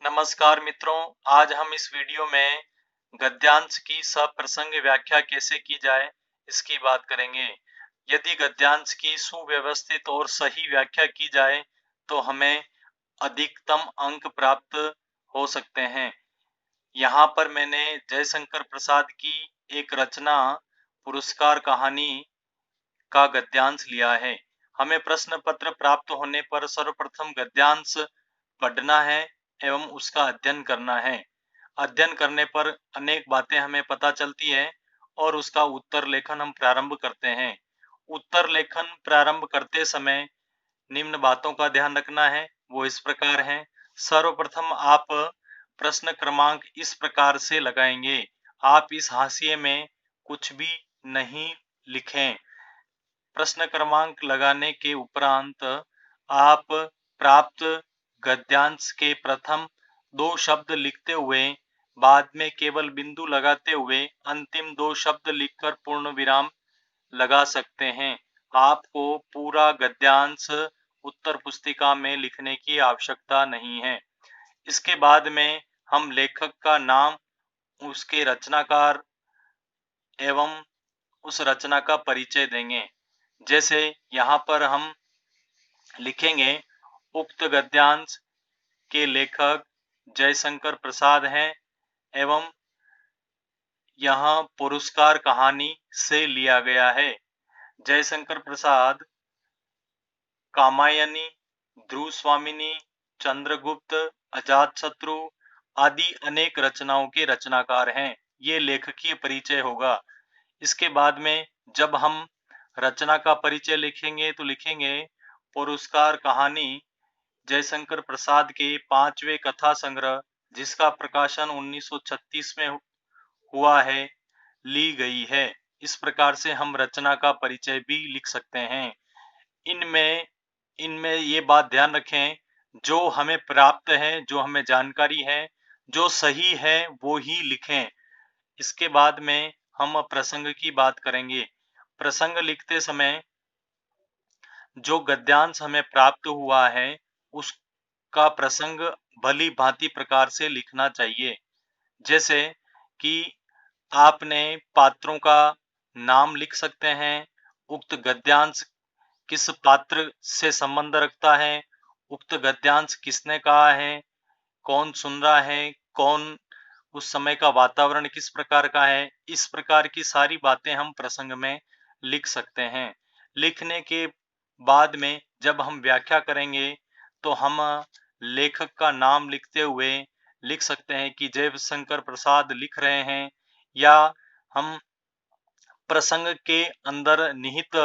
नमस्कार मित्रों, आज हम इस वीडियो में गद्यांश की सप्रसंग व्याख्या कैसे की जाए इसकी बात करेंगे। यदि गद्यांश की सुव्यवस्थित और सही व्याख्या की जाए तो हमें अधिकतम अंक प्राप्त हो सकते हैं। यहाँ पर मैंने जयशंकर प्रसाद की एक रचना पुरस्कार कहानी का गद्यांश लिया है। हमें प्रश्न पत्र प्राप्त होने पर सर्वप्रथम गद्यांश पढ़ना है एवं उसका अध्ययन करना है। अध्ययन करने पर अनेक बातें हमें पता चलती है और उसका उत्तर लेखन हम प्रारंभ करते हैं। उत्तर लेखन प्रारंभ करते समय निम्न बातों का ध्यान रखना है, वो इस प्रकार हैं। सर्वप्रथम आप प्रश्न क्रमांक इस प्रकार से लगाएंगे। आप इस हाशिए में कुछ भी नहीं लिखें। प्रश्न क्रमांक लगाने के उपरांत आप प्राप्त गद्यांश के प्रथम 2 शब्द लिखते हुए बाद में केवल बिंदु लगाते हुए अंतिम 2 शब्द लिखकर पूर्ण विराम लगा सकते हैं। आपको पूरा गद्यांश उत्तर पुस्तिका में लिखने की आवश्यकता नहीं है। इसके बाद में हम लेखक का नाम, उसके रचनाकार एवं उस रचना का परिचय देंगे। जैसे यहाँ पर हम लिखेंगे, उक्त गद्यांश के लेखक जयशंकर प्रसाद हैं एवं यह पुरस्कार कहानी से लिया गया है। जयशंकर प्रसाद कामायनी, ध्रुव स्वामिनी, चंद्रगुप्त, अजातशत्रु आदि अनेक रचनाओं के रचनाकार हैं। ये लेखकीय परिचय होगा। इसके बाद में जब हम रचना का परिचय लिखेंगे तो लिखेंगे, पुरस्कार कहानी जयशंकर प्रसाद के 5वें कथा संग्रह जिसका प्रकाशन 1936 में हुआ है, ली गई है। इस प्रकार से हम रचना का परिचय भी लिख सकते हैं। इनमें इनमें ये बात ध्यान रखें, जो हमें प्राप्त है, जो हमें जानकारी है, जो सही है वो ही लिखें। इसके बाद में हम प्रसंग की बात करेंगे। प्रसंग लिखते समय जो गद्यांश हमें प्राप्त हुआ है उसका प्रसंग भली भांति प्रकार से लिखना चाहिए। जैसे कि आपने पात्रों का नाम लिख सकते हैं, उक्त गद्यांश किस पात्र से संबंध रखता है, उक्त गद्यांश किसने कहा है, कौन सुन रहा है, कौन, उस समय का वातावरण किस प्रकार का है। इस प्रकार की सारी बातें हम प्रसंग में लिख सकते हैं। लिखने के बाद में जब हम व्याख्या करेंगे तो हम लेखक का नाम लिखते हुए लिख सकते हैं कि जयशंकर प्रसाद लिख रहे हैं, या हम प्रसंग के अंदर निहित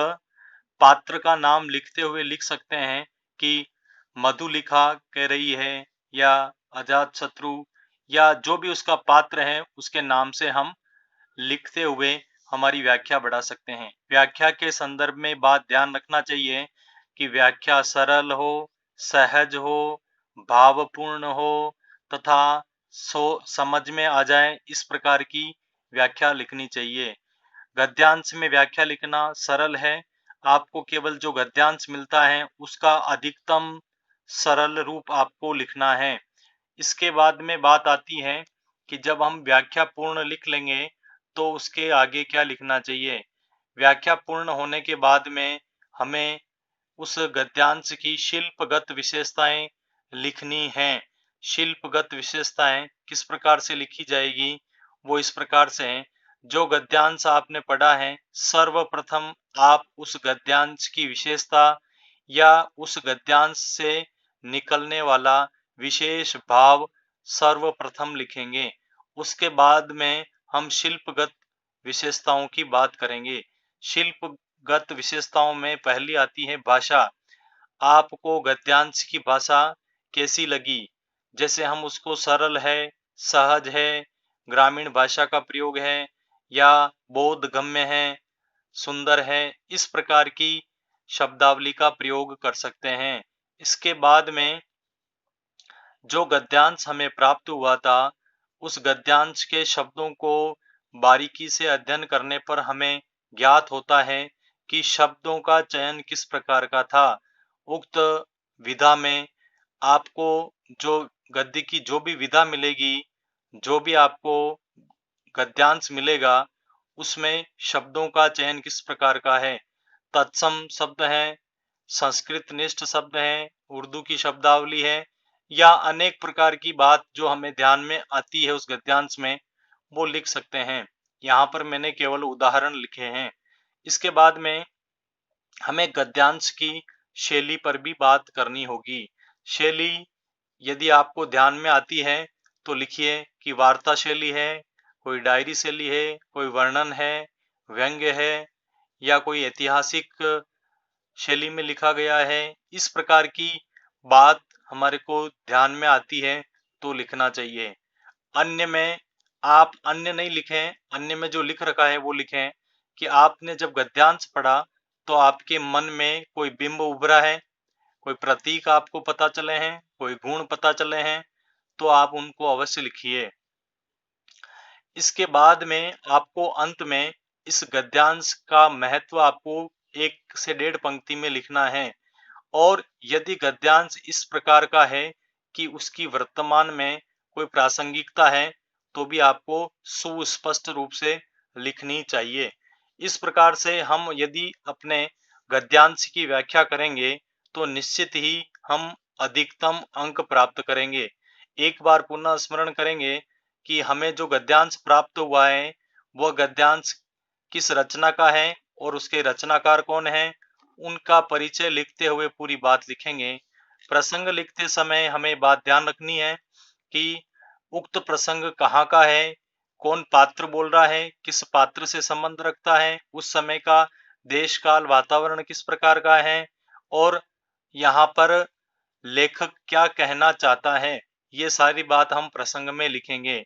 पात्र का नाम लिखते हुए लिख सकते हैं कि मधुलिखा कह रही है, या अजातशत्रु, या जो भी उसका पात्र है उसके नाम से हम लिखते हुए हमारी व्याख्या बढ़ा सकते हैं। व्याख्या के संदर्भ में बात ध्यान रखना चाहिए कि व्याख्या सरल हो, सहज हो, भावपूर्ण हो तथा समझ में आ जाए, इस प्रकार की व्याख्या लिखनी चाहिए। गद्यांश में व्याख्या लिखना सरल है। आपको केवल जो गद्यांश मिलता है उसका अधिकतम सरल रूप आपको लिखना है। इसके बाद में बात आती है कि जब हम व्याख्या पूर्ण लिख लेंगे तो उसके आगे क्या लिखना चाहिए। व्याख्या पूर्ण होने के बाद में हमें उस गद्यांश की शिल्पगत विशेषताएं लिखनी हैं। शिल्पगत विशेषताएं किस प्रकार से लिखी जाएगी, वो इस प्रकार से हैं। जो गद्यांश आपने पढ़ा है, सर्वप्रथम आप उस गद्यांश की विशेषता या उस गद्यांश से निकलने वाला विशेष भाव सर्वप्रथम लिखेंगे। उसके बाद में हम शिल्पगत विशेषताओं की बात करेंगे। शिल्पगत विशेषताओं में पहली आती है भाषा। आपको गद्यांश की भाषा कैसी लगी? जैसे हम उसको सरल है, सहज है, ग्रामीण भाषा का प्रयोग है, या बोधगम्य है, सुंदर है, इस प्रकार की शब्दावली का प्रयोग कर सकते हैं। इसके बाद में जो गद्यांश हमें प्राप्त हुआ था, उस गद्यांश के शब्दों को बारीकी से अध्ययन करने पर हमें ज्ञात होता है कि शब्दों का चयन किस प्रकार का था। उक्त विधा में आपको जो गद्य की जो भी विधा मिलेगी, जो भी आपको गद्यांश मिलेगा, उसमें शब्दों का चयन किस प्रकार का है। तत्सम शब्द हैं, संस्कृत निष्ठ शब्द हैं, उर्दू की शब्दावली है, या अनेक प्रकार की बात जो हमें ध्यान में आती है उस गद्यांश में, वो लिख सकते हैं। यहाँ पर मैंने केवल उदाहरण लिखे हैं। इसके बाद में हमें गद्यांश की शैली पर भी बात करनी होगी। शैली यदि आपको ध्यान में आती है तो लिखिए कि वार्ता शैली है, कोई डायरी शैली है, कोई वर्णन है, व्यंग्य है, या कोई ऐतिहासिक शैली में लिखा गया है। इस प्रकार की बात हमारे को ध्यान में आती है तो लिखना चाहिए। अन्य में आप अन्य नहीं लिखें, अन्य में जो लिख रखा है वो लिखें कि आपने जब गद्यांश पढ़ा तो आपके मन में कोई बिंब उभरा है, कोई प्रतीक आपको पता चले हैं, कोई गुण पता चले हैं, तो आप उनको अवश्य लिखिए। इसके बाद में आपको अंत में इस गद्यांश का महत्व आपको 1 से 1.5 पंक्ति में लिखना है। और यदि गद्यांश इस प्रकार का है कि उसकी वर्तमान में कोई प्रासंगिकता है, तो भी आपको सुस्पष्ट रूप से लिखनी चाहिए। इस प्रकार से हम यदि अपने गद्यांश की व्याख्या करेंगे, तो निश्चित ही हम अधिकतम अंक प्राप्त करेंगे। एक बार पुनः स्मरण करेंगे कि हमें जो गद्यांश प्राप्त हुआ है, वह गद्यांश किस रचना का है और उसके रचनाकार कौन है, उनका परिचय लिखते हुए पूरी बात लिखेंगे। प्रसंग लिखते समय हमें बात ध्यान रखनी है कि उक्त प्रसंग कहाँ का है, कौन पात्र बोल रहा है, किस पात्र से संबंध रखता है, उस समय का देश काल वातावरण किस प्रकार का है, और यहाँ पर लेखक क्या कहना चाहता है, ये सारी बात हम प्रसंग में लिखेंगे।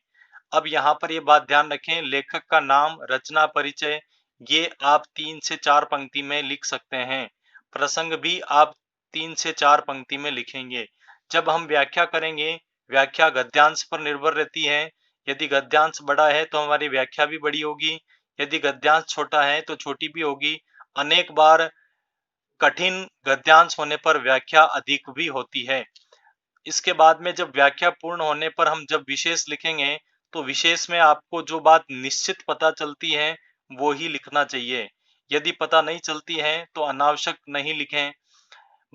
अब यहाँ पर ये बात ध्यान रखें, लेखक का नाम, रचना, परिचय, ये आप 3 से 4 पंक्ति में लिख सकते हैं। प्रसंग भी आप 3 से 4 पंक्ति में लिखेंगे। जब हम व्याख्या करेंगे, व्याख्या गद्यांश पर निर्भर रहती है। यदि गद्यांश बड़ा है तो हमारी व्याख्या भी बड़ी होगी, यदि गद्यांश छोटा है तो छोटी भी होगी। अनेक बार कठिन गद्यांश होने पर व्याख्या अधिक भी होती है। इसके बाद में जब व्याख्या पूर्ण होने पर हम जब विशेष लिखेंगे, तो विशेष में आपको जो बात निश्चित पता चलती है वो ही लिखना चाहिए। यदि पता नहीं चलती है तो अनावश्यक नहीं लिखें।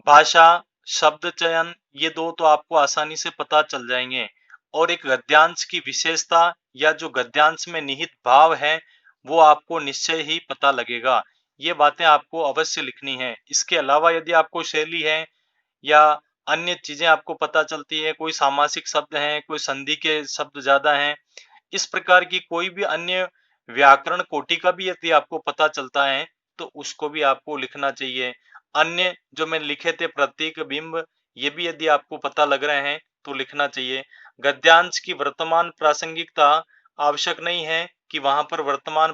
भाषा, शब्द चयन, ये दो तो आपको आसानी से पता चल जाएंगे, और एक गद्यांश की विशेषता या जो गद्यांश में निहित भाव है वो आपको निश्चय ही पता लगेगा। ये बातें आपको अवश्य लिखनी है। इसके अलावा यदि आपको शैली है या अन्य चीजें आपको पता चलती है, कोई सामासिक शब्द हैं, कोई संधि के शब्द ज्यादा हैं, इस प्रकार की कोई भी अन्य व्याकरण कोटि का भी यदि आपको पता चलता है तो उसको भी आपको लिखना चाहिए। अन्य जो मैंने लिखे थे प्रतीक, बिंब, ये भी यदि आपको पता लग रहे हैं तो लिखना चाहिए। गद्यांश की वर्तमान प्रासंगिकता आवश्यक नहीं है कि वहां पर वर्तमान